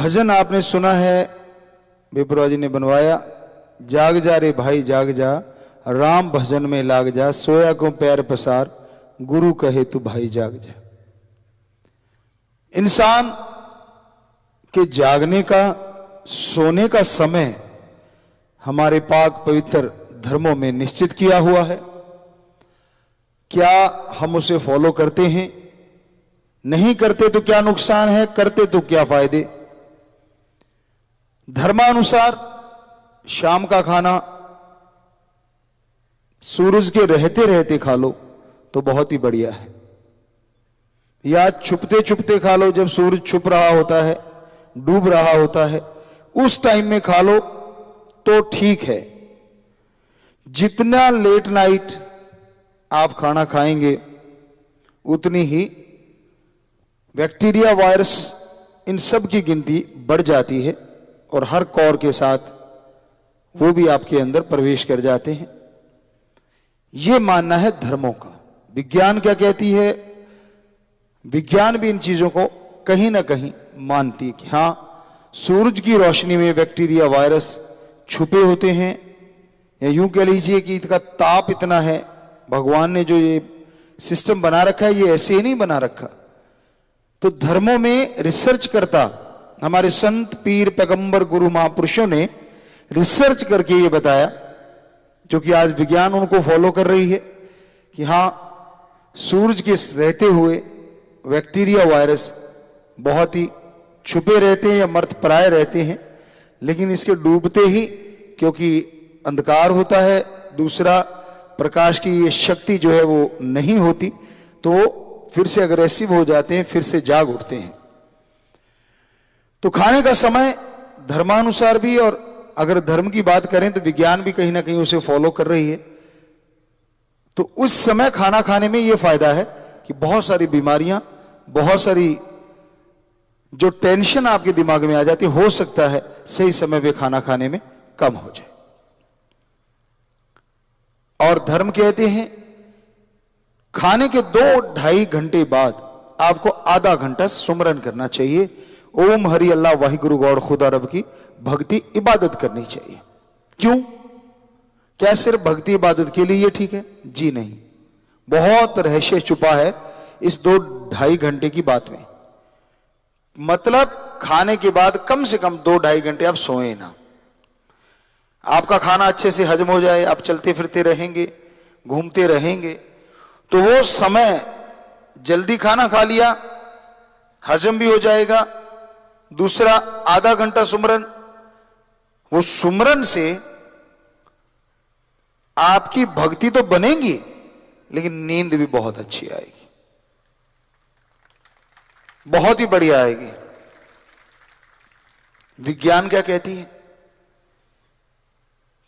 भजन आपने सुना है, विप्रा जी ने बनवाया, जाग जा रे भाई जाग जा, राम भजन में लाग जा, सोया को पैर पसार, गुरु कहे तू भाई जाग जा। इंसान के जागने का, सोने का समय हमारे पाक पवित्र धर्मों में निश्चित किया हुआ है। क्या हम उसे फॉलो करते हैं? नहीं करते तो क्या नुकसान है, करते तो क्या फायदे? धर्मानुसार शाम का खाना सूरज के रहते रहते खा लो तो बहुत ही बढ़िया है, या छुपते छुपते खा लो, जब सूरज छुप रहा होता है, डूब रहा होता है, उस टाइम में खा लो तो ठीक है। जितना लेट नाइट आप खाना खाएंगे उतनी ही बैक्टीरिया, वायरस, इन सब की गिनती बढ़ जाती है और हर कौर के साथ वो भी आपके अंदर प्रवेश कर जाते हैं। ये मानना है धर्मों का। विज्ञान क्या कहती है? विज्ञान भी इन चीजों को कहीं ना कहीं मानती है कि हां, सूरज की रोशनी में बैक्टीरिया, वायरस छुपे होते हैं, या यूं कह लीजिए कि इसका ताप इतना है। भगवान ने जो ये सिस्टम बना रखा है, ये ऐसे ही नहीं बना रखा। तो धर्मों में रिसर्च करता हमारे संत, पीर, पैगंबर, गुरु, महापुरुषों ने रिसर्च करके ये बताया, जो कि आज विज्ञान उनको फॉलो कर रही है, कि हां, सूरज के रहते हुए बैक्टीरिया, वायरस बहुत ही छुपे रहते हैं या मर्तप्राय रहते हैं, लेकिन इसके डूबते ही, क्योंकि अंधकार होता है, दूसरा प्रकाश की ये शक्ति जो है वो नहीं होती, तो फिर से अग्रेसिव हो जाते हैं, फिर से जाग उठते हैं। तो खाने का समय धर्मानुसार भी, और अगर धर्म की बात करें तो विज्ञान भी कहीं ना कहीं उसे फॉलो कर रही है। तो उस समय खाना खाने में यह फायदा है कि बहुत सारी बीमारियां, बहुत सारी जो टेंशन आपके दिमाग में आ जाती, हो सकता है सही समय पे खाना खाने में कम हो जाए। और धर्म कहते हैं खाने के 2-2.5 घंटे बाद आपको आधा घंटा सुमरन करना चाहिए। ओम हरि अल्लाह वाहिगुरु गौड़ खुदा रब की भक्ति, इबादत करनी चाहिए। क्यों? क्या सिर्फ भक्ति इबादत के लिए ये ठीक है? जी नहीं, बहुत रहस्य छुपा है इस 2-2.5 घंटे की बात में। मतलब खाने के बाद कम से कम 2-2.5 घंटे आप सोए ना, आपका खाना अच्छे से हजम हो जाए, आप चलते फिरते रहेंगे, घूमते रहेंगे, तो वो समय, जल्दी खाना खा लिया, हजम भी हो जाएगा। दूसरा, आधा घंटा सुमरन, वो सुमरन से आपकी भक्ति तो बनेगी, लेकिन नींद भी बहुत अच्छी आएगी, बहुत ही बढ़िया आएगी। विज्ञान क्या कहती है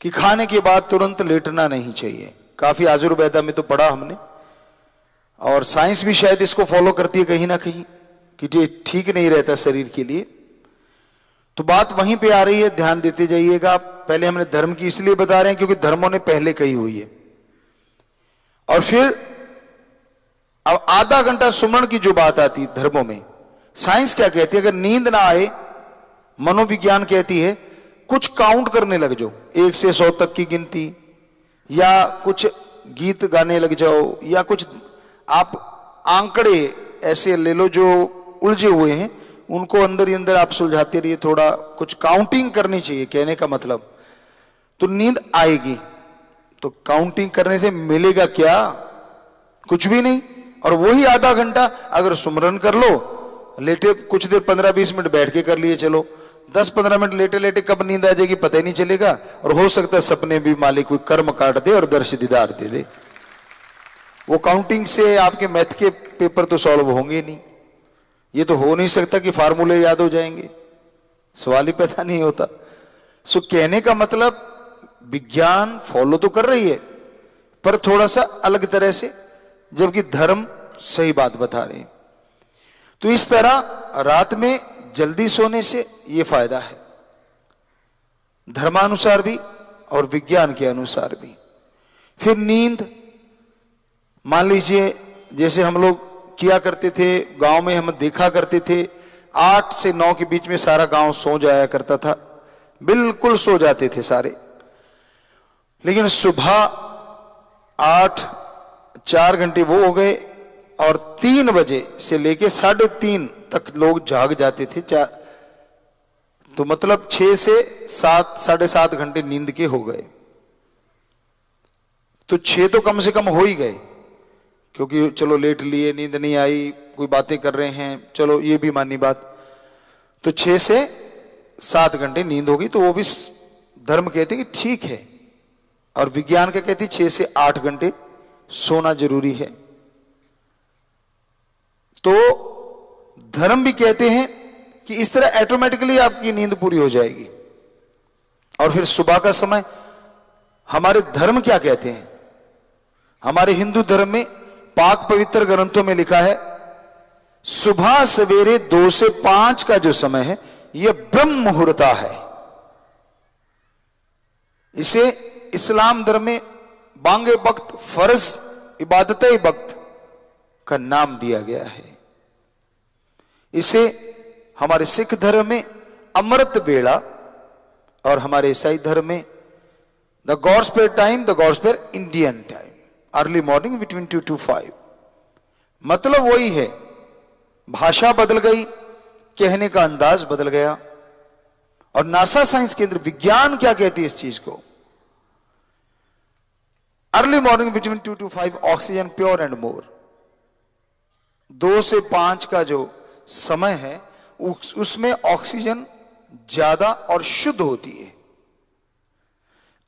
कि खाने के बाद तुरंत लेटना नहीं चाहिए। काफी आयुर्वेदा में तो पढ़ा हमने, और साइंस भी शायद इसको फॉलो करती है कहीं ना कहीं, कि ये ठीक नहीं रहता शरीर के लिए। तो बात वहीं पे आ रही है, ध्यान देते जाइएगा। पहले हमने धर्म की इसलिए बता रहे हैं क्योंकि धर्मों ने पहले कही हुई है। और फिर अब आधा घंटा सुमरण की जो बात आती है धर्मों में, साइंस क्या कहती है? अगर नींद ना आए, मनोविज्ञान कहती है कुछ काउंट करने लग जाओ, 1 से 100 तक की गिनती, या कुछ गीत गाने लग जाओ, या कुछ आप आंकड़े ऐसे ले लो जो उलझे हुए हैं, उनको अंदर ही अंदर आप सुलझाते रहिए। थोड़ा कुछ काउंटिंग करनी चाहिए, कहने का मतलब। तो नींद आएगी। तो काउंटिंग करने से मिलेगा क्या? कुछ भी नहीं। और वही आधा घंटा अगर सुमरन कर लो, लेटे कुछ देर 15-20 मिनट बैठ के कर लिए, चलो 10-15 मिनट लेटे लेटे कब नींद आ जाएगी पता ही नहीं चलेगा। और हो सकता है सपने भी मालिक कोई कर्म काट दे और दर्श दीदार दे दे। वो काउंटिंग से आपके मैथ के पेपर तो सॉल्व होंगे नहीं। ये तो हो नहीं सकता कि फार्मूले याद हो जाएंगे, सवाल ही पैदा नहीं होता। सो कहने का मतलब, विज्ञान फॉलो तो कर रही है पर थोड़ा सा अलग तरह से, जबकि धर्म सही बात बता रहे हैं। तो इस तरह रात में जल्दी सोने से ये फायदा है, धर्मानुसार भी और विज्ञान के अनुसार भी। फिर नींद, मान लीजिए जैसे हम लोग किया करते थे, गांव में हम देखा करते थे, 8 से 9 के बीच में सारा गांव सो जाया करता था, बिल्कुल सो जाते थे सारे। लेकिन सुबह 4 घंटे वो हो गए और 3 बजे से लेके 3:30 तक लोग जाग जाते थे। तो मतलब 6 से 7, 7.5 घंटे नींद के हो गए। तो 6 तो कम से कम हो ही गए, क्योंकि चलो लेट लिए, नींद नहीं आई, कोई बातें कर रहे हैं, चलो ये भी मानी बात। तो 6 से 7 घंटे नींद होगी, तो वो भी धर्म कहते कि ठीक है, और विज्ञान का कहती 6 से 8 घंटे सोना जरूरी है। तो धर्म भी कहते हैं कि इस तरह ऑटोमेटिकली आपकी नींद पूरी हो जाएगी। और फिर सुबह का समय हमारे धर्म क्या कहते हैं? हमारे हिंदू धर्म में पाक पवित्र ग्रंथों में लिखा है, सुबह सवेरे 2 से 5 का जो समय है यह ब्रह्म मुहूर्ता है। इसे इस्लाम धर्म में बांगे वक्त, फर्ज इबादत वक्त का नाम दिया गया है। इसे हमारे सिख धर्म में अमृत बेड़ा और हमारे ईसाई धर्म में the gods prayer time, the gods prayer Indian time, early morning between 2 to 5। मतलब वही है, भाषा बदल गई, कहने का अंदाज बदल गया। और नासा साइंस केंद्र विज्ञान क्या कहती है इस चीज को? Early morning between 2 to 5 oxygen pure and more. 2 से 5 का जो समय है उसमें ऑक्सीजन ज्यादा और शुद्ध होती है।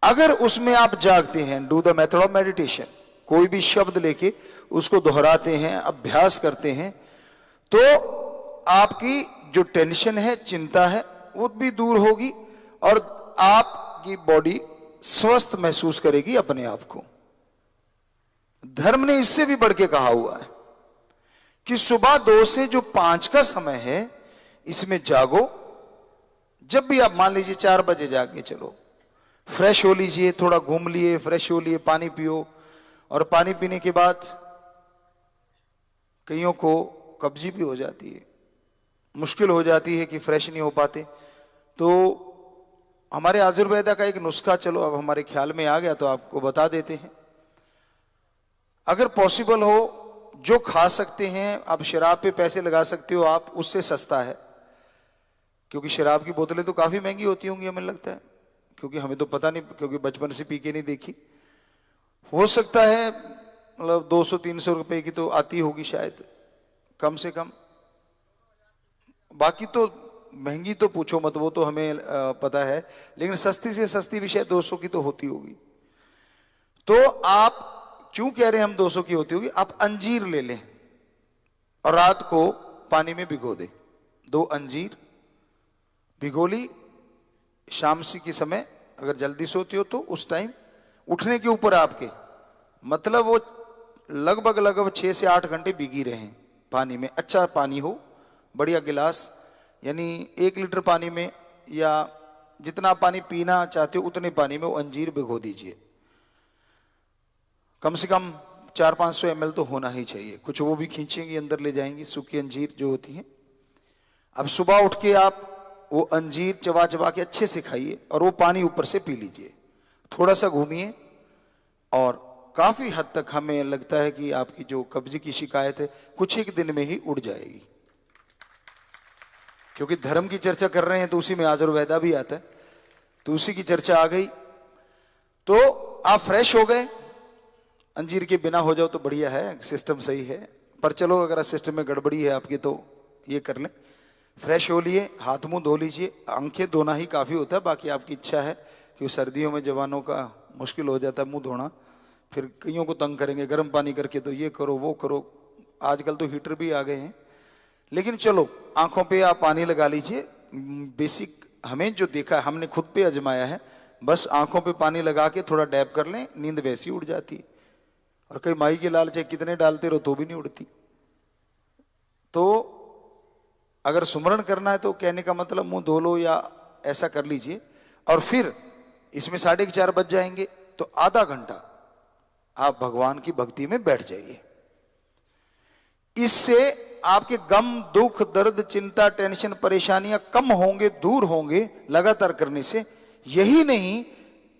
अगर उसमें आप जागते हैं, do the method of meditation, कोई भी शब्द लेके उसको दोहराते हैं, अभ्यास करते हैं, तो आपकी जो टेंशन है, चिंता है, वो भी दूर होगी और आपकी बॉडी स्वस्थ महसूस करेगी अपने आप को। धर्म ने इससे भी बढ़ के कहा हुआ है कि सुबह 2 से जो 5 का समय है इसमें जागो। जब भी आप मान लीजिए 4 बजे जाके चलो, फ्रेश हो लीजिए, थोड़ा घूम लिए, फ्रेश हो लिए, पानी पियो। और पानी पीने के बाद कईयों को कब्जी भी हो जाती है, मुश्किल हो जाती है कि फ्रेश नहीं हो पाते। तो हमारे आयुर्वेदा का एक नुस्खा, चलो अब हमारे ख्याल में आ गया तो आपको बता देते हैं। अगर पॉसिबल हो, जो खा सकते हैं, आप शराब पे पैसे लगा सकते हो, आप उससे सस्ता है, क्योंकि शराब की बोतलें तो काफी महंगी होती होंगी हमें लगता है, क्योंकि हमें तो पता नहीं, क्योंकि बचपन से पी के नहीं देखी। हो सकता है मतलब 200-300 रुपए की तो आती होगी शायद, कम से कम। बाकी तो महंगी तो पूछो मत, वो तो हमें पता है, लेकिन सस्ती से सस्ती भी शायद 200 की तो होती होगी। तो आप क्यों कह रहे हैं हम 200 की होती होगी? आप अंजीर ले लें और रात को पानी में भिगो दें। 2 अंजीर भिगो ली, शाम सी के समय अगर जल्दी सोती हो तो उस टाइम उठने के ऊपर आपके, मतलब वो लगभग 6 से 8 घंटे भीगी रहे पानी में। अच्छा पानी हो, बढ़िया गिलास, यानी 1 लीटर पानी में या जितना पानी पीना चाहते हो उतने पानी में वो अंजीर भिगो दीजिए। कम से कम 400-500 ml तो होना ही चाहिए। कुछ वो भी खींचेंगी, अंदर ले जाएंगी, सूखी अंजीर जो होती है। अब सुबह उठ के आप वो अंजीर चबा चबा के अच्छे से खाइए और वो पानी ऊपर से पी लीजिए। थोड़ा सा घूमिए और काफी हद तक हमें लगता है कि आपकी जो कब्ज की शिकायत है कुछ एक दिन में ही उड़ जाएगी। क्योंकि धर्म की चर्चा कर रहे हैं तो उसी में आयुर्वेदा भी आता है, तो उसी की चर्चा आ गई। तो आप फ्रेश हो गए, अंजीर के बिना हो जाओ तो बढ़िया है, सिस्टम सही है। पर चलो अगर सिस्टम में गड़बड़ी है आपकी तो ये कर लें, फ्रेश हो लिए, हाथ मुंह धो लीजिए। आंखें धोना ही काफी होता है, बाकी आपकी इच्छा है, क्योंकि सर्दियों में जवानों का मुश्किल हो जाता है मुंह धोना, फिर कईयों को तंग करेंगे गर्म पानी करके, तो ये करो वो करो। आजकल तो हीटर भी आ गए हैं, लेकिन चलो आंखों पे आप पानी लगा लीजिए। बेसिक हमें जो देखा, हमने खुद पे आजमाया है, बस आंखों पे पानी लगा के थोड़ा डैब कर लें, नींद वैसी उड़ जाती है। और कई माई के लाल चाहे कितने डालते रहो तो भी नहीं उड़ती। तो अगर सुमरण करना है तो कहने का मतलब मुंह धो लो या ऐसा कर लीजिए, और फिर इसमें 4:30 बज जाएंगे तो आधा घंटा आप भगवान की भक्ति में बैठ जाइए। इससे आपके गम, दुख, दर्द, चिंता, टेंशन, परेशानियां कम होंगे, दूर होंगे लगातार करने से। यही नहीं,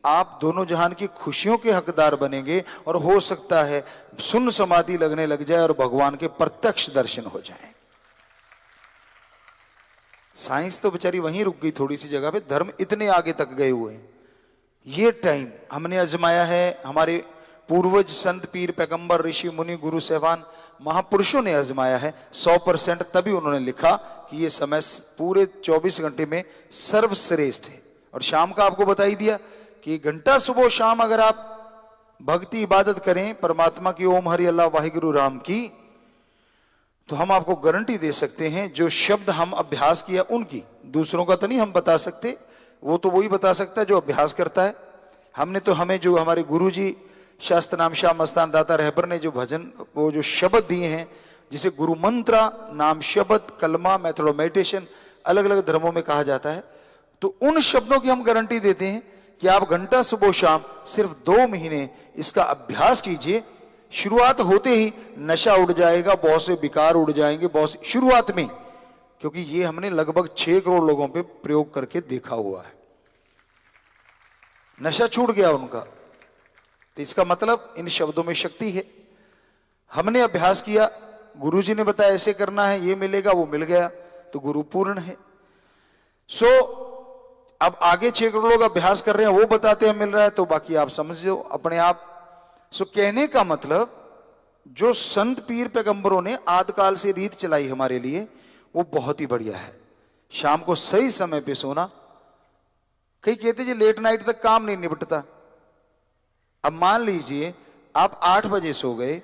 आप दोनों जहान की खुशियों के हकदार बनेंगे और हो सकता है सुन्न समाधि लगने लग जाए और भगवान के प्रत्यक्ष दर्शन हो जाएं। साइंस तो बेचारी वहीं रुक गई थोड़ी सी जगह पे, धर्म इतने आगे तक गए हुए हैं। ये टाइम हमने आजमाया है, हमारे पूर्वज संत पीर पैगंबर ऋषि मुनि गुरु सहबान महापुरुषों ने आजमाया है 100%। तभी उन्होंने लिखा कि ये समय पूरे 24 घंटे में सर्वश्रेष्ठ है। और शाम का आपको बता ही दिया कि घंटा सुबह शाम अगर आप भक्ति इबादत करें परमात्मा की, ओम हरि अल्लाह वाहिगुरु राम की, तो हम आपको गारंटी दे सकते हैं जो शब्द हम अभ्यास किया उनकी, दूसरों का तो नहीं हम बता सकते, वो तो वही बता सकता है जो अभ्यास करता है। हमने तो, हमें जो हमारे गुरु जी शास्त्र नाम शाह मस्तान दाता रहबर ने जो भजन, वो जो शब्द दिए हैं, जिसे गुरु मंत्रा, नाम शब्द, कलमा, मेथड ऑफ मेडिटेशन अलग अलग धर्मों में कहा जाता है, तो उन शब्दों की हम गारंटी देते हैं कि आप घंटा सुबह शाम सिर्फ 2 महीने इसका अभ्यास कीजिए। शुरुआत होते ही नशा उड़ जाएगा, बहुत से विकार उड़ जाएंगे, बहुत से शुरुआत में, क्योंकि ये हमने लगभग 6 करोड़ लोगों पे प्रयोग करके देखा हुआ है, नशा छूट गया उनका। तो इसका मतलब इन शब्दों में शक्ति है। हमने अभ्यास किया, गुरुजी ने बताया ऐसे करना है, ये मिलेगा, वो मिल गया, तो गुरु पूर्ण है। अब आगे 6 करोड़ लोग अभ्यास कर रहे हैं, वो बताते हैं मिल रहा है, तो बाकी आप समझ लो अपने आप। कहने का मतलब जो संत पीर पैगंबरों ने आदिकाल से रीत चलाई हमारे लिए, वो बहुत ही बढ़िया है। शाम को सही समय पे सोना। कई कहते जी लेट नाइट तक काम नहीं निपटता। अब मान लीजिए आप 8 बजे सो गए,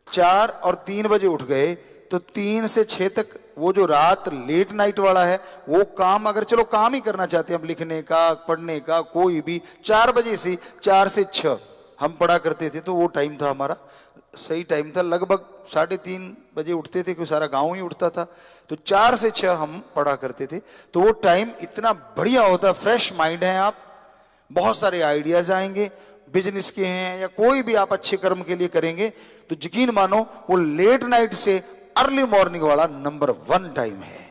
4 और 3 बजे उठ गए, तो 3 से 6 तक वो जो रात लेट नाइट वाला है, वो काम, अगर चलो काम ही करना चाहते हैं हम, लिखने का, पढ़ने का, कोई भी, 4 बजे से 4 से 6 हम पढ़ा करते थे, तो वो टाइम था हमारा, सही टाइम था। लगभग 3:30 बजे उठते थे, क्योंकि सारा गांव ही उठता था, तो 4 से 6 हम पढ़ा करते थे। तो वो टाइम इतना बढ़िया होता, फ्रेश माइंड है आप, बहुत सारे आइडियाज आएंगे, बिजनेस के हैं या कोई भी आप अच्छे कर्म के लिए करेंगे, तो यकीन मानो वो लेट नाइट से अर्ली मॉर्निंग वाला नंबर 1 टाइम है।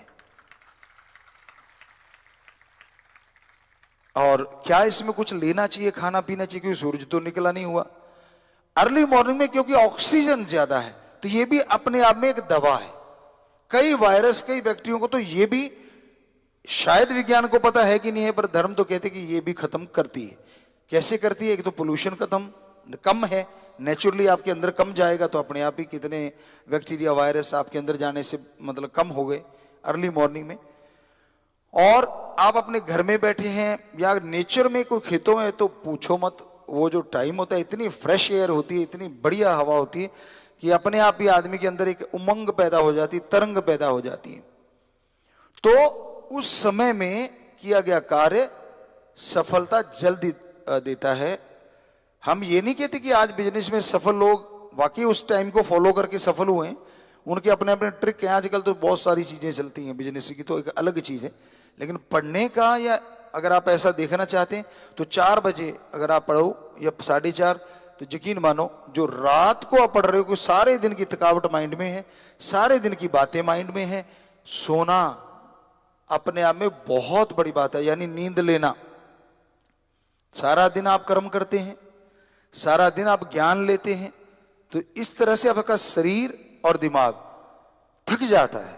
और क्या इसमें कुछ लेना चाहिए, खाना पीना चाहिए, क्योंकि सूरज तो निकला नहीं हुआ अर्ली मॉर्निंग में, क्योंकि ऑक्सीजन ज्यादा है, तो ये भी अपने आप में एक दवा है। कई वायरस, कई बैक्टीरिया को तो ये भी शायद विज्ञान को पता है कि नहीं है, पर धर्म तो कहते कि ये भी खत्म करती है। कैसे करती है? एक तो पोल्यूशन कम है, नेचुरली आपके अंदर कम जाएगा, तो अपने आप ही कितने बैक्टीरिया, वायरस आपके अंदर जाने से मतलब कम हो गए अर्ली मॉर्निंग में। और आप अपने घर में बैठे हैं या नेचर में, कोई खेतों में, तो पूछो मत, वो जो टाइम होता है, इतनी फ्रेश एयर होती है, इतनी बढ़िया हवा होती है कि अपने आप ही आदमी के अंदर एक उमंग पैदा हो जाती, तरंग पैदा हो जाती है। तो उस समय में किया गया कार्य सफलता जल्दी देता है। हम ये नहीं कहते कि आज बिजनेस में सफल लोग वाकई उस टाइम को फॉलो करके सफल हुए हैं, उनके अपने अपने ट्रिक हैं। आजकल तो बहुत सारी चीजें चलती हैं, बिजनेस की तो एक अलग चीज है, लेकिन पढ़ने का, या अगर आप ऐसा देखना चाहते हैं तो 4 बजे अगर आप पढ़ो या 4:30, तो यकीन मानो जो रात को आप पढ़ रहे हो, सारे दिन की थकावट माइंड में है, सारे दिन की बातें माइंड में है, सोना अपने आप में बहुत बड़ी बात है, यानी नींद लेना। सारा दिन आप कर्म करते हैं, सारा दिन आप ज्ञान लेते हैं, तो इस तरह से आपका शरीर और दिमाग थक जाता है,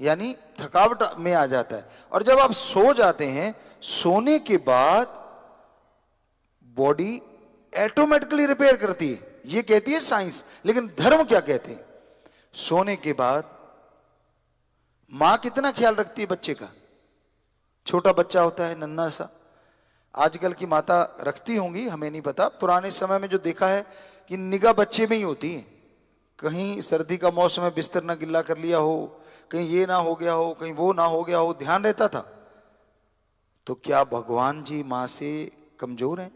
यानी थकावट में आ जाता है। और जब आप सो जाते हैं, सोने के बाद बॉडी ऑटोमेटिकली रिपेयर करती है, ये कहती है साइंस। लेकिन धर्म क्या कहते हैं? सोने के बाद मां कितना ख्याल रखती है बच्चे का? छोटा बच्चा होता है नन्हा सा, आजकल की माता रखती होंगी, हमें नहीं पता। पुराने समय में जो देखा है कि निगाह बच्चे में ही होती है, कहीं सर्दी का मौसम है, बिस्तर ना गिल्ला कर लिया हो, कहीं ये ना हो गया हो, कहीं वो ना हो गया हो, ध्यान रहता था। तो क्या भगवान जी मां से कमजोर हैं?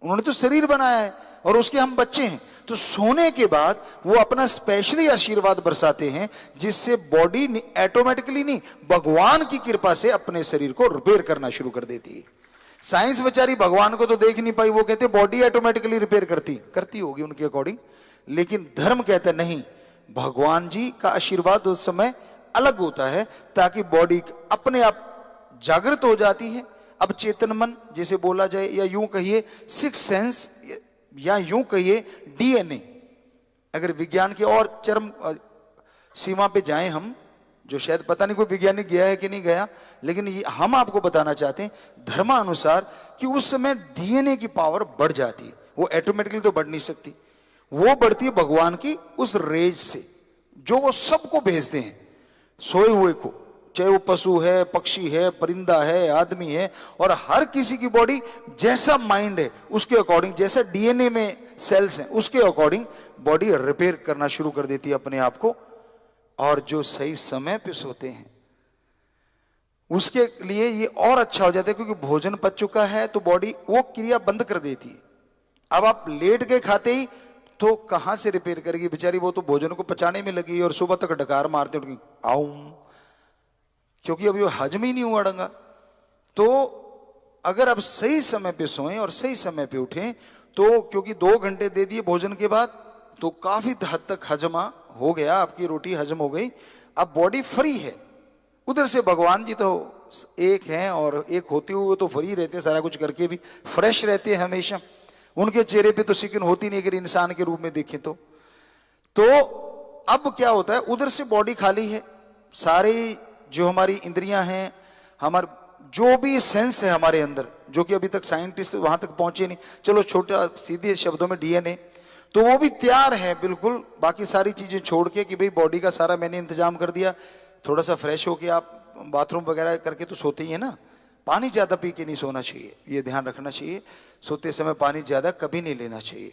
उन्होंने तो शरीर बनाया है और उसके हम बच्चे हैं। तो सोने के बाद वो अपना स्पेशली आशीर्वाद बरसाते हैं, जिससे बॉडी ऑटोमेटिकली नहीं, भगवान की कृपा से अपने शरीर को रिपेयर करना शुरू कर देती है। साइंस बेचारी भगवान को तो देख नहीं पाई, वो कहते बॉडी ऑटोमेटिकली रिपेयर करती होगी उनके अकॉर्डिंग, लेकिन धर्म कहता नहीं, भगवान जी का आशीर्वाद उस समय अलग होता है, ताकि बॉडी अपने आप जागृत हो जाती है। अब चेतन मन जैसे बोला जाए, या यूं कहिए सिक्स सेंस, या यूं कहिए डीएनए, अगर विज्ञान की और चरम सीमा पे जाएं हम, जो शायद पता नहीं कोई वैज्ञानिक गया है कि नहीं गया, लेकिन हम आपको बताना चाहते हैं धर्मानुसार कि उस समय डीएनए की पावर बढ़ जाती है। वो ऑटोमेटिकली तो बढ़ नहीं सकती, वो बढ़ती है भगवान की उस रेज से, जो वो सबको भेजते हैं सोए हुए को, चाहे वो पशु है, पक्षी है, परिंदा है, आदमी है, और हर किसी की बॉडी जैसा माइंड है उसके अकॉर्डिंग, जैसा डीएनए में सेल्स हैं उसके अकॉर्डिंग बॉडी रिपेयर करना शुरू कर देती है अपने आप को। और जो सही समय पे सोते हैं उसके लिए ये और अच्छा हो जाता है, क्योंकि भोजन पच चुका है तो बॉडी वो क्रिया बंद कर देती है। अब आप लेट के खाते ही तो कहां से रिपेयर करेगी बेचारी, वो तो भोजन को पचाने में लगी और सुबह तक डकार मारते उठकी आऊं, क्योंकि अभी वो हजम ही नहीं हुआ ढंगा। तो अगर आप सही समय पे सोएं और सही समय पे उठें तो, क्योंकि 2 घंटे दे दिए भोजन के बाद तो काफी हद तक हजमा हो गया, आपकी रोटी हजम हो गई, अब बॉडी फ्री है। उधर से भगवान जी तो एक हैं और एक होते हुए तो फ्री रहते हैं, सारा कुछ करके भी फ्रेश रहते हैं हमेशा, उनके चेहरे पे तो सिकन होती नहीं अगर इंसान के रूप में देखें तो। अब क्या होता है, उधर से बॉडी खाली है, सारी जो हमारी इंद्रियां हैं, हमारे जो भी सेंस है हमारे अंदर, जो कि अभी तक साइंटिस्ट वहां तक पहुंचे नहीं, चलो छोटा सीधे शब्दों में डीएनए, तो वो भी तैयार है बिल्कुल, बाकी सारी चीजें छोड़ के कि भाई बॉडी का सारा मैंने इंतजाम कर दिया, थोड़ा सा फ्रेश होके आप बाथरूम वगैरह करके तो सोते ही है ना। पानी ज्यादा पी के नहीं सोना चाहिए, ये ध्यान रखना चाहिए, सोते समय पानी ज्यादा कभी नहीं लेना चाहिए,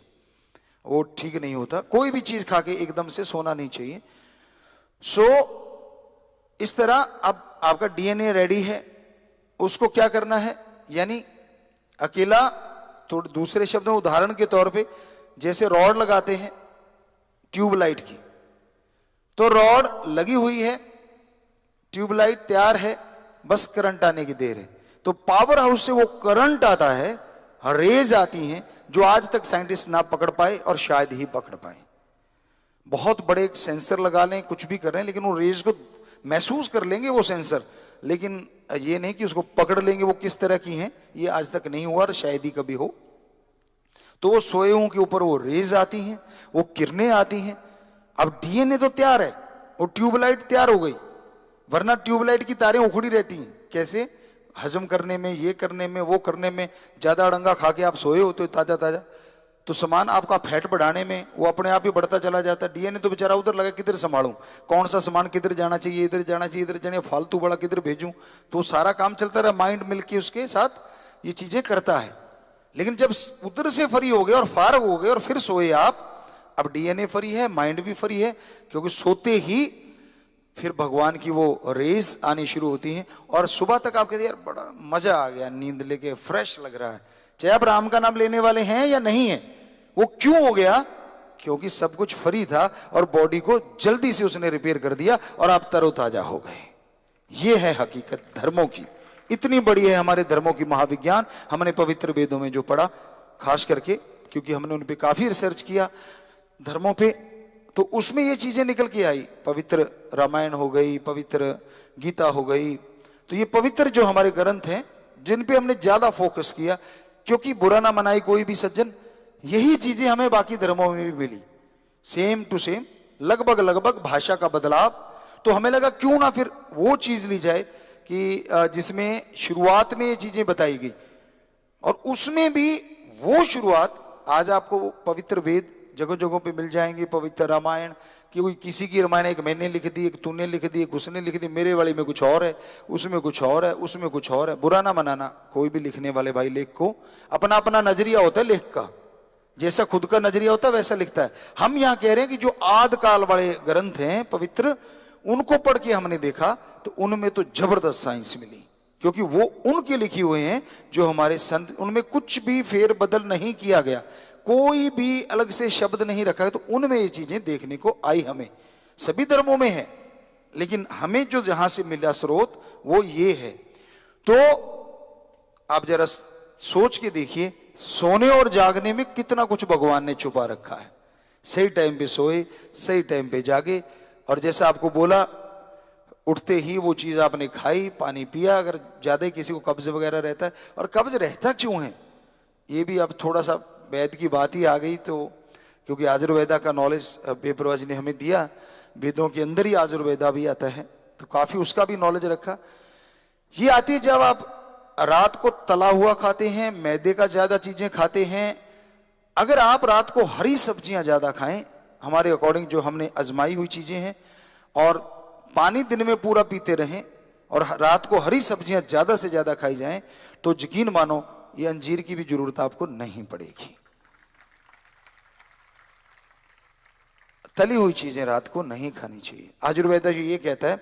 वो ठीक नहीं होता। कोई भी चीज खा के एकदम से सोना नहीं चाहिए। इस तरह अब आपका डीएनए रेडी है, उसको क्या करना है, यानी अकेला, तो दूसरे शब्दों में उदाहरण के तौर पे जैसे रॉड लगाते हैं ट्यूबलाइट की, तो रॉड लगी हुई है, ट्यूबलाइट तैयार है, बस करंट आने की देर है। तो पावर हाउस से वो करंट आता है, रेज आती हैं, जो आज तक साइंटिस्ट ना पकड़ पाए और शायद ही पकड़ पाए। बहुत बड़े सेंसर लगा लें, कुछ भी कर रहे हैं, लेकिन वो रेज को महसूस कर लेंगे वो सेंसर, लेकिन ये नहीं कि उसको पकड़ लेंगे वो किस तरह की हैं, ये आज तक नहीं हुआ और शायद ही कभी हो। तो वो सोए के ऊपर वो रेज आती हैं, वो किरणें आती हैं। अब डीएनए तो तैयार है, वो ट्यूबलाइट तैयार हो गई, वरना ट्यूबलाइट की तारें उखड़ी रहती हैं। कैसे? हजम करने में, ये करने में, वो करने में, ज्यादा अड़ंगा खा के आप सोए होते हो ताजा ताजा, तो सामान आपका फैट बढ़ाने में वो अपने आप ही बढ़ता चला जाता है। डीएनए तो बेचारा उधर लगा, किधर संभालूं, कौन सा सामान किधर जाना चाहिए, इधर जाना चाहिए, इधर जाने, फालतू बड़ा किधर भेजूं, तो सारा काम चलता रहा, माइंड मिलके उसके साथ ये चीजें करता है। लेकिन जब उधर से फ्री हो गए और फारग हो गए और फिर सोए आप, अब डीएनए फ्री है, माइंड भी फ्री है, क्योंकि सोते ही फिर भगवान की वो रेज आनी शुरू होती हैं और सुबह तक आप कहते यार बड़ा मजा आ गया, नींद लेके फ्रेश लग रहा है, चाहे आप राम का नाम लेने वाले हैं या नहीं है। वो क्यों हो गया? क्योंकि सब कुछ फ्री था और बॉडी को जल्दी से उसने रिपेयर कर दिया और आप तरोताजा हो गए। ये है हकीकत धर्मों की, इतनी बड़ी है हमारे धर्मों की महाविज्ञान। हमने पवित्र वेदों में जो पढ़ा, खास करके क्योंकि हमने उन पे काफी रिसर्च किया धर्मों पे, तो उसमें ये चीजें निकल के आई। पवित्र रामायण हो गई, पवित्र गीता हो गई, तो ये पवित्र जो हमारे ग्रंथ हैं जिन पे हमने ज्यादा फोकस किया, क्योंकि बुरा ना मनाई कोई भी सज्जन, यही चीजें हमें बाकी धर्मों में भी मिली, सेम टू सेम, लगभग लगभग भाषा का बदलाव। तो हमें लगा क्यों ना फिर वो चीज ली जाए कि जिसमें शुरुआत में ये चीजें बताई गई, और उसमें भी वो शुरुआत आज आपको पवित्र वेद जगह जगहों पे मिल जाएंगे। पवित्र रामायण कि कोई किसी की रामायण एक मैंने लिख दी, एक तूने लिख दी, एक उसने लिख दी, मेरे वाली में कुछ और है, उसमें कुछ और है, उसमें कुछ और है। बुरा ना मनाना, कोई भी लिखने वाले भाई लेख को अपना अपना नजरिया होता है लेख का, जैसा खुद का नजरिया होता है वैसा लिखता है। हम यहां कह रहे हैं कि जो आद काल वाले ग्रंथ हैं पवित्र, उनको पढ़ के हमने देखा तो उनमें तो जबरदस्त साइंस मिली, क्योंकि वो उनके लिखे हुए हैं जो हमारे संत, उनमें कुछ भी फेर बदल नहीं किया गया, कोई भी अलग से शब्द नहीं रखा है, तो उनमें ये चीजें देखने को आई। हमें सभी धर्मों में है, लेकिन हमें जो जहां से मिला स्रोत वो ये है। तो आप जरा सोच के देखिए, सोने और जागने में कितना कुछ भगवान ने छुपा रखा है। सही टाइम पे सोए, सही टाइम पे जागे, और जैसा आपको बोला उठते ही वो चीज आपने खाई, पानी पिया। अगर ज्यादा किसी को कब्ज वगैरह रहता है, और कब्ज रहता क्यों है ये भी अब थोड़ा सा वैद की बात ही आ गई, तो क्योंकि आयुर्वेदा का नॉलेज पेपरवाज ने हमें दिया, वेदों के अंदर ही आयुर्वेदा भी आता है, तो काफी उसका भी नॉलेज रखा। ये आती है जब आप रात को तला हुआ खाते हैं, मैदे का ज्यादा चीजें खाते हैं। अगर आप रात को हरी सब्जियां ज्यादा खाएं, हमारे अकॉर्डिंग जो हमने आजमाई हुई चीजें हैं, और पानी दिन में पूरा पीते रहें, और रात को हरी सब्जियां ज्यादा से ज्यादा खाई जाएं, तो यकीन मानो ये अंजीर की भी जरूरत आपको नहीं पड़ेगी। तली हुई चीजें रात को नहीं खानी चाहिए। आयुर्वेदा ये कहता है,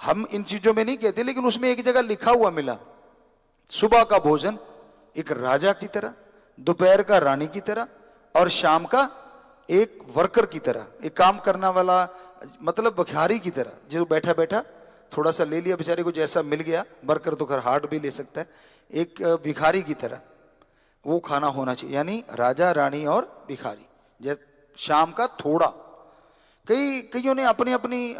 हम इन चीजों में नहीं कहते, लेकिन उसमें एक जगह लिखा हुआ मिला, सुबह का भोजन एक राजा की तरह, दोपहर का रानी की तरह, और शाम का एक वर्कर की तरह, एक काम करने वाला, मतलब भिखारी की तरह, जो बैठा बैठा थोड़ा सा ले लिया, बेचारे को जैसा मिल गया, वर्कर तो खैर हार्ड भी ले सकता है, एक भिखारी की तरह वो खाना होना चाहिए। यानी राजा रानी और भिखारी, जैसे शाम का थोड़ा। कईयों ने अपनी अपनी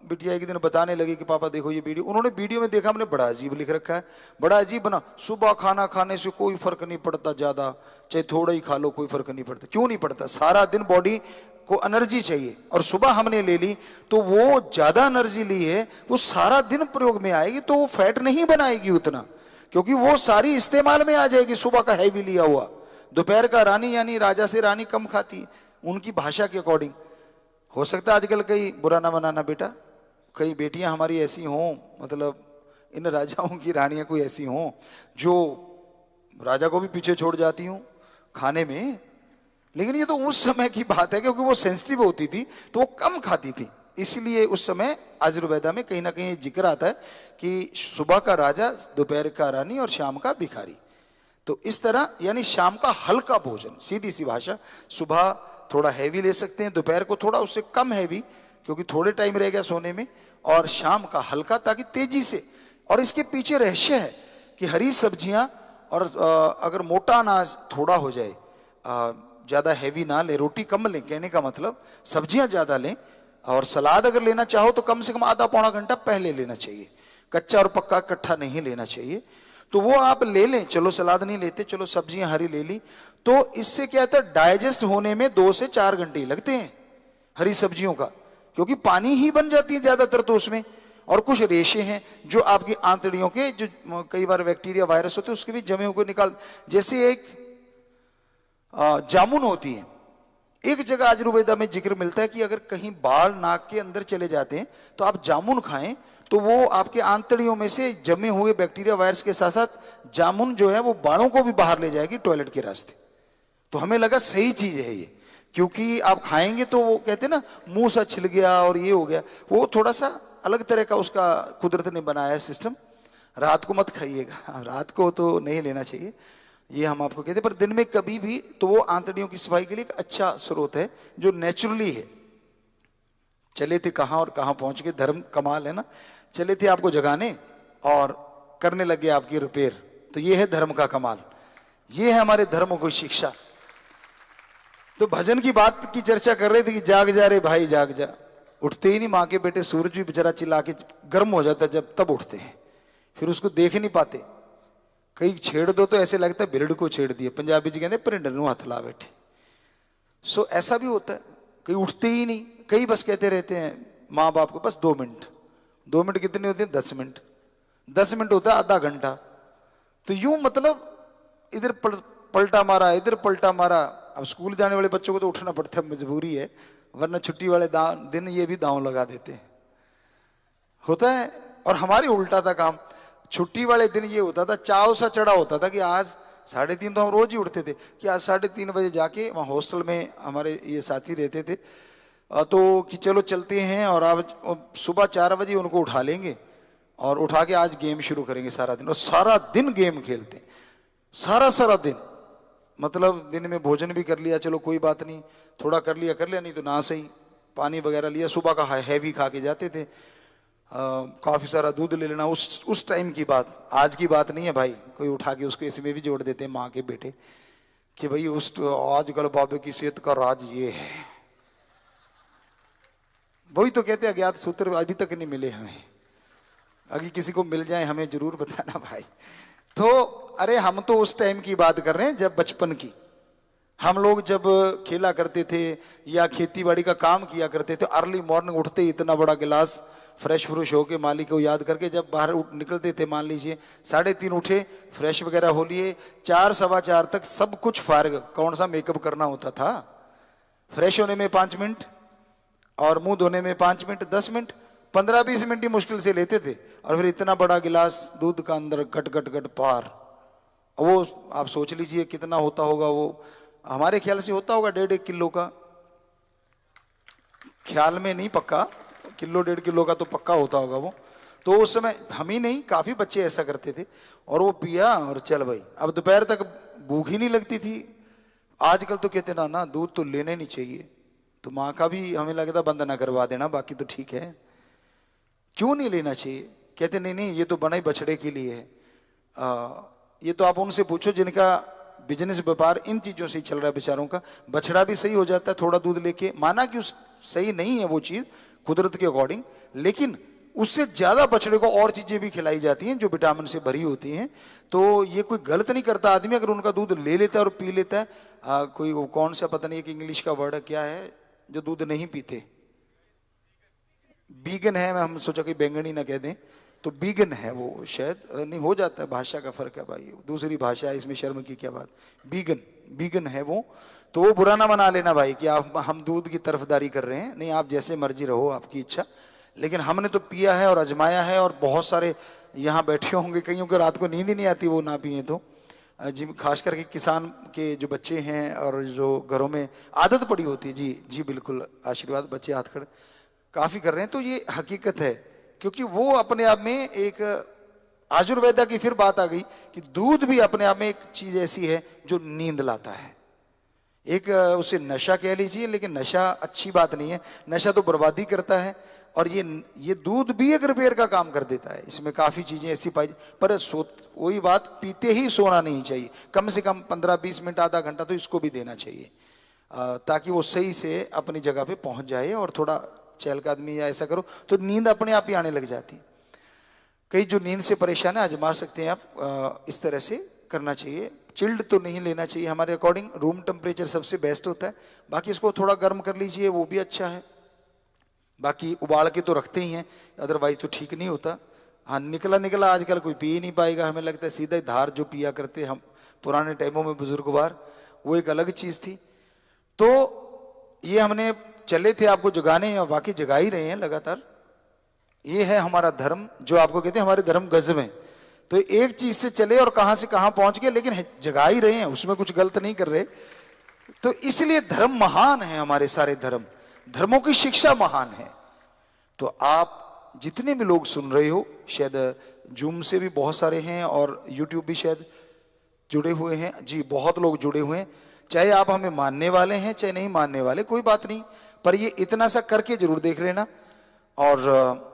बिटिया एक दिन बताने लगी कि पापा देखो ये वीडियो, उन्होंने वीडियो में देखा, हमने बड़ा अजीब लिख रखा है, बड़ा अजीब बना, सुबह खाना खाने से कोई फर्क नहीं पड़ता, ज्यादा चाहे थोड़ा ही खा लो कोई फर्क नहीं पड़ता। क्यों नहीं पड़ता? सारा दिन बॉडी को एनर्जी चाहिए, और सुबह हमने ले ली तो वो ज्यादा एनर्जी ली है, वो सारा दिन प्रयोग में आएगी, तो वो फैट नहीं बनाएगी उतना, क्योंकि वो सारी इस्तेमाल में आ जाएगी सुबह का हैवी लिया हुआ। दोपहर का रानी यानी राजा से रानी कम खाती है उनकी भाषा के अकॉर्डिंग। हो सकता है आजकल कई, बुरा ना बनाना बेटा, कई बेटियां हमारी ऐसी हों, मतलब इन राजाओं की रानियां कोई ऐसी हों जो राजा को भी पीछे छोड़ जाती हूं खाने में, लेकिन ये तो उस समय की बात है, क्योंकि वो सेंसिटिव होती थी तो वो कम खाती थी, इसलिए उस समय आयुर्वेदा में कहीं ना कहीं जिक्र आता है कि सुबह का राजा, दोपहर का रानी और शाम का भिखारी। तो इस तरह यानी शाम का हल्का भोजन, सीधी सी भाषा, सुबह थोड़ा हैवी ले सकते हैं, दोपहर को थोड़ा उससे कम हैवी क्योंकि थोड़े टाइम रह गया सोने में, और शाम का हल्का ताकि तेजी से। और इसके पीछे रहस्य है कि हरी सब्जियां, और अगर मोटा अनाज थोड़ा हो जाए, ज्यादा हैवी ना ले, रोटी कम लें, कहने का मतलब सब्जियां ज्यादा लें, और सलाद अगर लेना चाहो तो कम से कम आधा पौना घंटा पहले लेना चाहिए, कच्चा और पक्का इकट्ठा नहीं लेना चाहिए। तो वो आप ले लें, चलो सलाद नहीं लेते, चलो सब्जियां हरी ले ली, तो इससे क्या होता है, डाइजेस्ट होने में 2 से 4 घंटे लगते हैं हरी सब्जियों का, क्योंकि पानी ही बन जाती है ज्यादातर तो उसमें, और कुछ रेशे हैं जो आपकी आंतड़ियों के, जो कई बार बैक्टीरिया वायरस होते हैं उसके भी जमे हुए निकाल, जैसे एक जामुन होती है। एक जगह आयुर्वेदा में जिक्र मिलता है कि अगर कहीं बाल नाक के अंदर चले जाते हैं तो आप जामुन खाएं, तो वो आपके आंतड़ियों में से जमे हुए बैक्टीरिया वायरस के साथ साथ जामुन जो है वो बालों को भी बाहर ले जाएगी टॉयलेट के रास्ते। तो हमें लगा सही चीज है ये, क्योंकि आप खाएंगे तो वो कहते हैं ना मुंह सा छिल गया और ये हो गया, वो थोड़ा सा अलग तरह का उसका कुदरत ने बनाया है सिस्टम। रात को मत खाइएगा, रात को तो नहीं लेना चाहिए, ये हम आपको कहते हैं, पर दिन में कभी भी, तो वो आंतड़ियों की सफाई के लिए एक अच्छा स्रोत है जो नेचुरली है। चले थे कहां और कहां पहुंच गए, धर्म कमाल है ना। चले थे आपको जगाने और करने लगे आपकी रिपेयर, तो ये है धर्म का कमाल, ये है हमारे धर्म की शिक्षा। तो भजन की बात की चर्चा कर रहे थे कि जाग जा रे भाई जाग जा, उठते ही नहीं माँ के बेटे, सूरज भी बेचारा चिल्ला के गर्म हो जाता है जब तब उठते हैं, फिर उसको देख नहीं पाते, कई छेड़ दो तो ऐसे लगता है बिरड़ को छेड़ दिए, पंजाबी जी कहते परिंड नूं हथ ला बैठे। सो ऐसा भी होता है, कई उठते ही नहीं, कई बस कहते रहते हैं माँ बाप को बस 2 मिनट, 2 मिनट कितने होते हैं, 10 मिनट, 10 मिनट होता है आधा घंटा। तो यूं मतलब इधर पलटा मारा, इधर पलटा मारा। अब स्कूल जाने वाले बच्चों को तो उठना पड़ता है, मजबूरी है, वरना छुट्टी वाले दिन ये भी दांव लगा देते हैं, होता है। और हमारी उल्टा था काम, छुट्टी वाले दिन ये होता था, चाव सा चढ़ा होता था कि आज 3:30, तो हम रोज ही उठते थे कि आज 3:30 बजे जाके, वहाँ हॉस्टल में हमारे ये साथी रहते थे, तो कि चलो चलते हैं, और आज सुबह 4 बजे उनको उठा लेंगे और उठा के आज गेम शुरू करेंगे सारा दिन, और सारा दिन गेम खेलते, सारा दिन, मतलब दिन में भोजन भी कर लिया, चलो कोई बात नहीं, थोड़ा कर लिया, नहीं तो ना सही, पानी वगैरह लिया, सुबह का हैवी खा के जाते थे, काफी सारा दूध ले लेना, उस टाइम की बात, आज की बात नहीं है भाई, कोई उठा के उसको इसमें भी जोड़ देते हैं माँ के बेटे। कि भाई उस आजकल बाबे की सेहत का राज ये है। वही तो कहते अज्ञात सूत्र अभी तक नहीं मिले हमें, अगर किसी को मिल जाए हमें जरूर बताना भाई। तो अरे हम तो उस टाइम की बात कर रहे हैं जब बचपन की, हम लोग जब खेला करते थे या खेती बाड़ी का काम किया करते थे, अर्ली मॉर्निंग उठते ही इतना बड़ा गिलास फ्रेश फ्रूश होके मालिक को याद करके जब बाहर निकलते थे, मान लीजिए 3:30 उठे, फ्रेश वगैरह हो लिए, 4 सवा 4 तक सब कुछ फार्ग, कौन सा मेकअप करना होता था, फ्रेश होने में 5 मिनट और मुंह धोने में 5 मिनट, 10 मिनट, 15-20 मिनट ही मुश्किल से लेते थे, और फिर इतना बड़ा गिलास दूध का अंदर गट गट गट पार। वो आप सोच लीजिए कितना होता होगा वो, हमारे ख्याल से होता होगा 1.5 किलो का, ख्याल में नहीं पक्का, किलो 1.5 किलो का तो पक्का होता होगा वो। तो उस समय हम ही नहीं काफी बच्चे ऐसा करते थे, और वो पिया और चल भाई, अब दोपहर तक भूख ही नहीं लगती थी। आजकल तो कहते ना दूध तो लेने नहीं चाहिए, तो माँ का भी हमें लगता बंद ना करवा देना, बाकी तो ठीक है। क्यों नहीं लेना चाहिए? कहते नहीं नहीं ये तो बना ही बछड़े के लिए है। ये तो आप उनसे पूछो जिनका बिजनेस व्यापार इन चीजों से ही चल रहा है बेचारों का। बछड़ा भी सही हो जाता है थोड़ा दूध लेके, माना कि उस सही नहीं है वो चीज कुदरत के अकॉर्डिंग, लेकिन उससे ज्यादा बछड़े को और चीजें भी खिलाई जाती हैं जो विटामिन से भरी होती हैं। तो ये कोई गलत नहीं करता आदमी अगर उनका दूध ले लेता है और पी लेता है। कोई वो कौन सा पता नहीं, एक इंग्लिश का वर्ड क्या है जो दूध नहीं पीते, बीगन है, मैं हम सोचा कि बैंगनी ना कह दें, तो बीगन है वो, शायद नहीं, हो जाता है, भाषा का फर्क है भाई, दूसरी भाषा है, इसमें शर्म की क्या बात। बीगन है वो, तो वो बुरा ना मना लेना भाई कि आप हम दूध की तरफदारी कर रहे हैं, नहीं, आप जैसे मर्जी रहो, आपकी इच्छा। लेकिन हमने तो पिया है और आजमाया है, और बहुत सारे यहाँ बैठे होंगे कईयों को रात को नींद ही नहीं आती वो ना पिए तो, जी खास करके किसान के जो बच्चे हैं और जो घरों में आदत पड़ी होती है। जी जी बिल्कुल, आशीर्वाद, बच्चे हाथ खड़े काफी कर रहे हैं, तो ये हकीकत है, क्योंकि वो अपने आप में एक आयुर्वेदा की फिर बात आ गई कि दूध भी अपने आप में एक चीज ऐसी है जो नींद लाता है। एक उसे नशा कह लीजिए, लेकिन नशा अच्छी बात नहीं है, नशा तो बर्बादी करता है, और ये दूध भी एक रिपेयर का काम कर देता है। इसमें काफी चीजें ऐसी पाई, पर वही बात, पीते ही सोना नहीं चाहिए, कम से कम 15-20 मिनट आधा घंटा तो इसको भी देना चाहिए, ताकि वो सही से अपनी जगह पे पहुंच जाए। और थोड़ा चहल का आदमी या ऐसा करो तो नींद अपने आप ही आने लग जाती। कई जो नींद से परेशान है आजमा सकते हैं आप, इस तरह से करना चाहिए। चिल्ड तो नहीं लेना चाहिए हमारे अकॉर्डिंग, रूम टेम्परेचर सबसे बेस्ट होता है, बाकी इसको थोड़ा गर्म कर लीजिए वो भी अच्छा है, बाकी उबाल के तो रखते ही हैं, अदरवाइज तो ठीक नहीं होता। हाँ, निकला आजकल कोई पी ही नहीं पाएगा, हमें लगता है सीधा ही धार जो पिया करते हम पुराने टाइमों में बुजुर्गवार, वो एक अलग चीज थी। तो ये हमने चले थे आपको जगाने, और बाकी जगा ही रहे हैं लगातार। ये है हमारा धर्म, जो आपको कहते हैं हमारे धर्म गजब हैं। तो एक चीज से चले और कहां से कहां पहुंच गए, लेकिन जगा ही रहे हैं, उसमें कुछ गलत नहीं कर रहे। तो इसलिए धर्म महान है, हमारे सारे धर्मों की शिक्षा महान है। तो आप जितने भी लोग सुन रहे हो, शायद जूम से भी बहुत सारे हैं और यूट्यूब भी शायद जुड़े हुए हैं, जी बहुत लोग जुड़े हुए हैं, चाहे आप हमें मानने वाले हैं चाहे नहीं मानने वाले, कोई बात नहीं, पर ये इतना सा करके जरूर देख लेना। और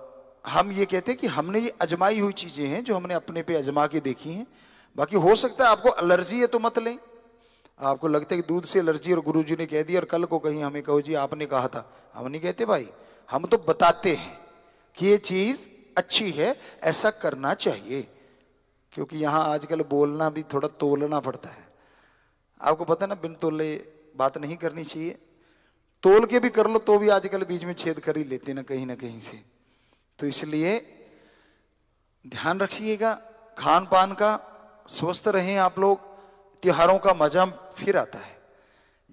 हम ये कहते हैं कि हमने ये अजमाई हुई चीजें हैं जो हमने अपने पे अजमा के देखी हैं। बाकी हो सकता है आपको एलर्जी है तो मत लें, आपको लगता है कि दूध से एलर्जी और गुरुजी ने कह दिया और कल को कहीं हमें कहो जी आपने कहा था, हम नहीं कहते भाई, हम तो बताते हैं कि ये चीज अच्छी है, ऐसा करना चाहिए। क्योंकि यहां आजकल बोलना भी थोड़ा तोलना पड़ता है, आपको पता है ना, बिन तोले बात नहीं करनी चाहिए, तोल के भी कर लो तो भी आजकल बीच में छेद कर ही लेते ना कहीं से। तो इसलिए ध्यान रखिएगा खान पान का, स्वस्थ रहें आप लोग। त्योहारों का मजा फिर आता है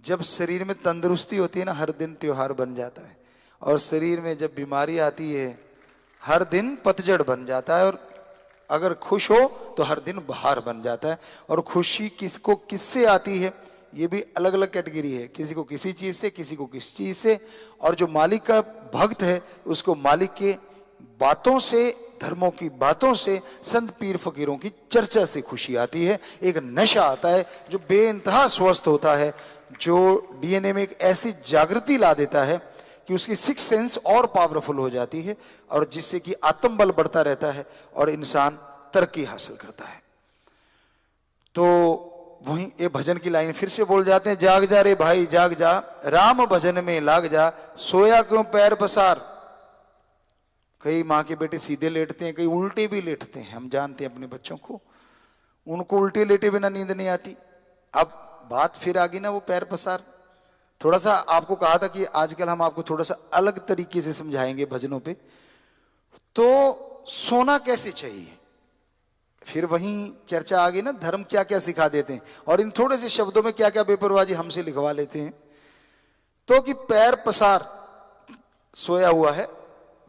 जब शरीर में तंदुरुस्ती होती है ना, हर दिन त्योहार बन जाता है, और शरीर में जब बीमारी आती है हर दिन पतझड़ बन जाता है, और अगर खुश हो तो हर दिन बहार बन जाता है। और खुशी किसको किससे आती है ये भी अलग अलग कैटेगरी है, किसी को किसी चीज से, किसी को किस चीज से। और जो मालिक का भक्त है उसको मालिक के बातों से, धर्मों की बातों से, संत पीर फकीरों की चर्चा से खुशी आती है। एक नशा आता है जो बेइंतहा स्वस्थ होता है, जो डीएनए में एक ऐसी जागृति ला देता है कि उसकी सिक्स सेंस और पावरफुल हो जाती है, और जिससे कि आत्मबल बढ़ता रहता है और इंसान तरक्की हासिल करता है। तो वहीं ये भजन की लाइन फिर से बोल जाते हैं, जाग जा रे भाई जाग जा, राम भजन में लाग जा, सोया क्यों पैर पसार। कई माँ के बेटे सीधे लेटते हैं, कई उल्टे भी लेटते हैं, हम जानते हैं अपने बच्चों को, उनको उल्टे लेटे बिना नींद नहीं आती। अब बात फिर आ गई ना वो पैर पसार। थोड़ा सा आपको कहा था कि आजकल हम आपको थोड़ा सा अलग तरीके से समझाएंगे भजनों पे। तो सोना कैसे चाहिए, फिर वहीं चर्चा आ गई ना, धर्म क्या क्या सिखा देते हैं और इन थोड़े से शब्दों में क्या क्या बेपरवाही हमसे लिखवा लेते हैं। तो कि पैर पसार सोया हुआ है,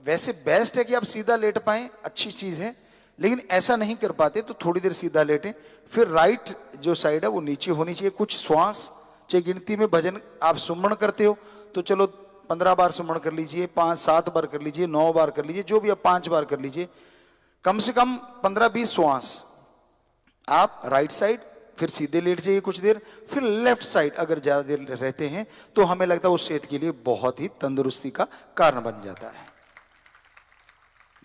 वैसे बेस्ट है कि आप सीधा लेट पाएं, अच्छी चीज है, लेकिन ऐसा नहीं कर पाते तो थोड़ी देर सीधा लेटें। फिर राइट जो साइड है वो नीचे होनी चाहिए। कुछ श्वास, चाहे गिनती में भजन आप सुमन करते हो तो चलो 15 बार सुमन कर लीजिए, 5-7 बार कर लीजिए, 9 बार कर लीजिए, जो भी आप 5 बार कर लीजिए, कम से कम 15-20 श्वास आप राइट साइड, फिर सीधे लेट जाइए कुछ देर, फिर लेफ्ट साइड अगर ज्यादा देर रहते हैं तो हमें लगता है उस सेहत के लिए बहुत ही तंदुरुस्ती का कारण बन जाता है।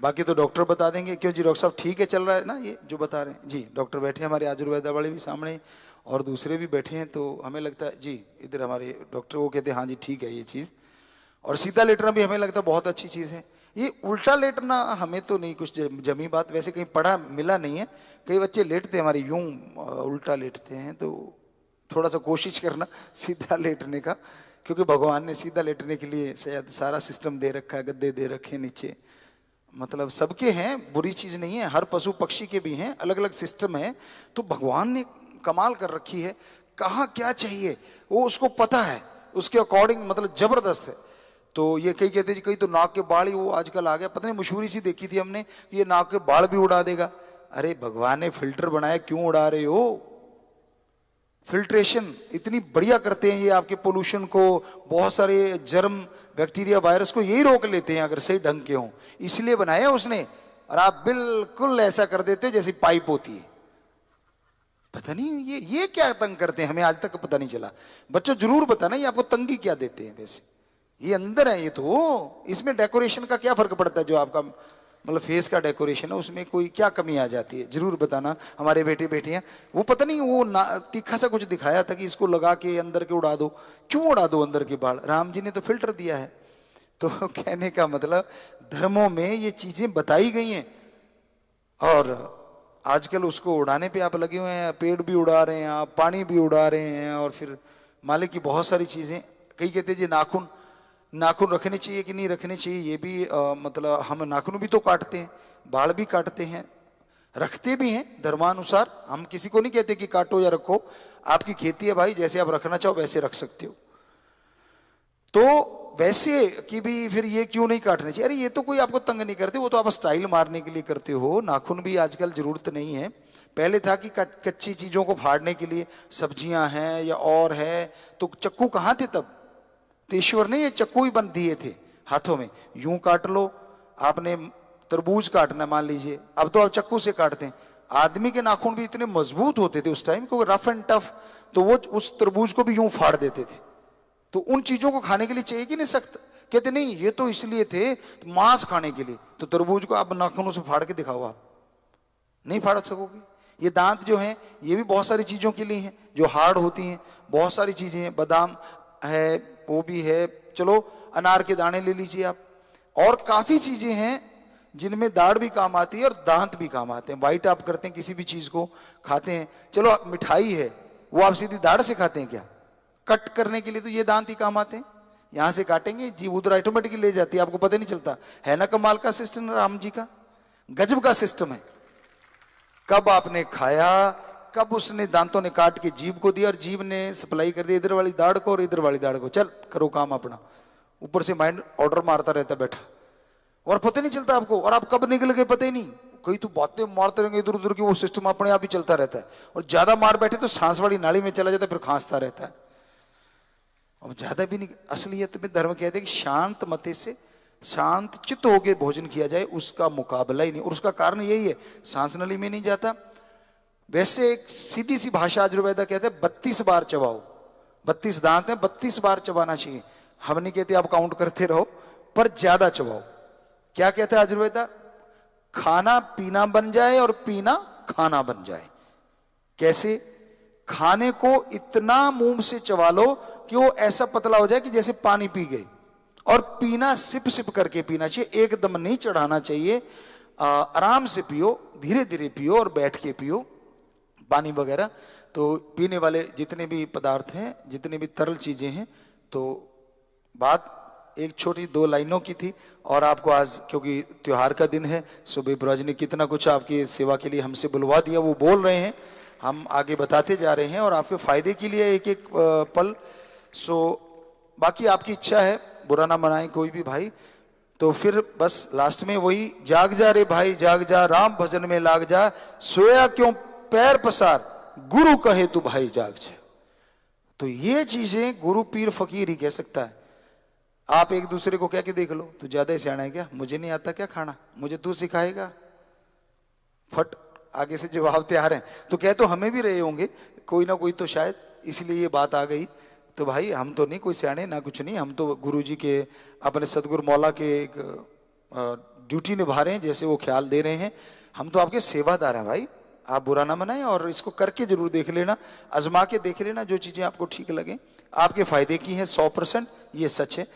बाकी तो डॉक्टर बता देंगे। क्यों जी डॉक्टर साहब, ठीक है चल रहा है ना ये जो बता रहे हैं? जी डॉक्टर बैठे हैं हमारे, आयुर्वेदा वाले भी सामने और दूसरे भी बैठे हैं, तो हमें लगता है जी इधर हमारे डॉक्टर वो कहते हैं हाँ जी ठीक है ये चीज़। और सीधा लेटना भी हमें लगता है बहुत अच्छी चीज़ है। ये उल्टा लेटना हमें तो नहीं कुछ जमी बात, वैसे कहीं पढ़ा मिला नहीं है। कई बच्चे लेटते हैं हमारे यूं उल्टा लेटते हैं, तो थोड़ा सा कोशिश करना सीधा लेटने का, क्योंकि भगवान ने सीधा लेटने के लिए शायद सारा सिस्टम दे रखा है, गद्दे दे रखे नीचे, मतलब सबके हैं, बुरी चीज नहीं है, हर पशु पक्षी के भी हैं, अलग अलग सिस्टम है। तो भगवान ने कमाल कर रखी है, कहाँ क्या चाहिए वो उसको पता है, उसके अकॉर्डिंग मतलब जबरदस्त है। तो ये कई कहते हैं कई तो नाक के बाल ही वो आजकल आ गया, पता नहीं मशहूरी सी देखी थी हमने कि ये नाक के बाल भी उड़ा देगा। अरे भगवान ने फिल्टर बनाया, क्यों उड़ा रहे हो? फिल्ट्रेशन इतनी बढ़िया करते हैं ये, आपके पोल्यूशन को, बहुत सारे जर्म बैक्टीरिया वायरस को यही रोक लेते हैं अगर सही ढंग के हों, इसलिए बनाया उसने। और आप बिल्कुल ऐसा कर देते हो जैसे पाइप होती है। पता नहीं ये क्या तंग करते हैं, हमें आज तक पता नहीं चला। बच्चों जरूर बताना ये आपको तंगी क्या देते हैं। वैसे ये अंदर है, ये तो इसमें डेकोरेशन का क्या फर्क पड़ता है, जो आपका मतलब फेस का डेकोरेशन है उसमें कोई क्या कमी आ जाती है, जरूर बताना। हमारे बेटे बेटियां वो पता नहीं वो तीखा सा कुछ दिखाया था कि इसको लगा के अंदर के उड़ा दो। क्यों उड़ा दो अंदर के बाल? राम जी ने तो फिल्टर दिया है। तो कहने का मतलब धर्मों में ये चीजें बताई गई हैं और आजकल उसको उड़ाने पे आप लगे हुए हैं। पेड़ भी उड़ा रहे हैं आप, पानी भी उड़ा रहे हैं, और फिर मालिक की बहुत सारी चीजें। कई कहते हैं जी नाखून रखने चाहिए कि नहीं रखने चाहिए, ये भी मतलब हम नाखून भी तो काटते हैं, बाल भी काटते हैं, रखते भी हैं धर्मानुसार। हम किसी को नहीं कहते कि काटो या रखो, आपकी खेती है भाई, जैसे आप रखना चाहो वैसे रख सकते हो। तो वैसे कि भी फिर ये क्यों नहीं काटने चाहिए? अरे ये तो कोई आपको तंग नहीं करते, वो तो आप स्टाइल मारने के लिए करते हो। नाखून भी आजकल जरूरत नहीं है। पहले था कि कच्ची चीजों को फाड़ने के लिए, सब्जियां हैं या और है, तो चक्कू कहाँ थे तब? तो ईश्वर ने ये चक्कू ही बंद दिए थे हाथों में, यूं काट लो। आपने तरबूज काटना मान लीजिए, अब तो आप चक्कू से काटते हैं। आदमी के नाखून भी इतने मजबूत होते थे उस टाइम, क्योंकि रफ एंड टफ, तो वो उस तरबूज को भी यूं फाड़ देते थे। तो उन चीजों को खाने के लिए चाहिए कि नहीं सख्त? कहते नहीं ये तो इसलिए थे मांस खाने के लिए, तो तरबूज को आप नाखूनों से फाड़ के दिखाओ, आप नहीं फाड़ सकोगे। ये दांत जो हैं ये भी बहुत सारी चीजों के लिए हैं जो हार्ड होती हैं, बहुत सारी चीजें हैं, बादाम है वो भी है, चलो अनार के दाने ले लीजिए आप, और काफी चीजें हैं जिनमें दाढ़ भी काम आती है और दांत भी काम आते हैं। वाइट आप करते हैं किसी भी चीज को खाते हैं, चलो मिठाई है वो आप सीधी दाढ़ से खाते हैं क्या? कट करने के लिए तो ये दांत ही काम आते हैं, यहां से काटेंगे जी उधर ऑटोमेटिकली ले जाती है, आपको पता नहीं चलता है ना। कमाल का सिस्टम राम जी का, गजब का सिस्टम है। कब आपने खाया, कब उसने दांतों ने काट के जीभ को दिया और जीभ ने सप्लाई कर दिया इधर वाली दाढ़ को और इधर वाली दाढ़ को, चल करो काम अपना। ऊपर से माइंड ऑर्डर मारता रहता बैठा और पता नहीं चलता आपको, और आप कब निकल गए पता ही नहीं। कई तो बातें मारते रहेंगे इधर उधर की, वो सिस्टम अपने आप ही चलता रहता है। और ज्यादा मार बैठे तो सांस वाली नाली में चला जाता है, फिर खांसता रहता है। और ज्यादा भी नहीं। असलियत में धर्म कहते हैं कि शांत मते से शांत चित्त होकर भोजन किया जाए, उसका मुकाबला ही नहीं। और उसका कारण यही है, सांस नली में नहीं जाता। वैसे एक सीधी सी भाषा आयुर्वेदा कहते हैं 32 बार चबाओ। 32 दांत हैं, 32 बार चबाना चाहिए। हम नहीं कहते आप काउंट करते रहो, पर ज्यादा चबाओ। क्या कहता है आयुर्वेदा? खाना पीना बन जाए और पीना खाना बन जाए। कैसे? खाने को इतना मुंह से चबा लो कि वो ऐसा पतला हो जाए कि जैसे पानी पी गए, और पीना सिप सिप करके पीना चाहिए, एकदम नहीं चढ़ाना चाहिए। आराम से पियो, धीरे धीरे पियो और बैठ के पियो पानी वगैरह। तो पीने वाले जितने भी पदार्थ हैं, जितने भी तरल चीजें हैं। तो बात एक छोटी 2 लाइनों की थी, और आपको आज क्योंकि त्योहार का दिन है, सुबह ब्रज ने कितना कुछ आपकी सेवा के लिए हमसे बुलवा दिया, वो बोल रहे हैं, हम आगे बताते जा रहे हैं और आपके फायदे के लिए एक एक पल। सो बाकी आपकी इच्छा है, बुरा ना मनाए कोई भी भाई। तो फिर बस लास्ट में वही, जाग जा रे भाई जाग जा, राम भजन में लाग जा, सोया क्यों पैर पसार, गुरु कहे तू भाई जाग जा। तो ये चीजें गुरु पीर फकीर ही कह सकता है। आप एक दूसरे को कह के देख लो, तू ज्यादा ही सियाना है क्या, मुझे नहीं आता क्या खाना, मुझे तू सिखाएगा, फट आगे से जवाब तैयार है। तो कह तो हमें भी रहे होंगे कोई ना कोई, तो शायद इसलिए ये बात आ गई। तो भाई हम तो नहीं कोई सियाने ना कुछ नहीं, हम तो गुरु जी के, अपने सतगुरु मौला के एक ड्यूटी निभा रहे हैं, जैसे वो ख्याल दे रहे हैं। हम तो आपके सेवादार हैं भाई, आप बुरा ना मनाएं, और इसको करके जरूर देख लेना, आजमा के देख लेना, जो चीजें आपको ठीक लगे आपके फायदे की हैं 100%, ये सच है।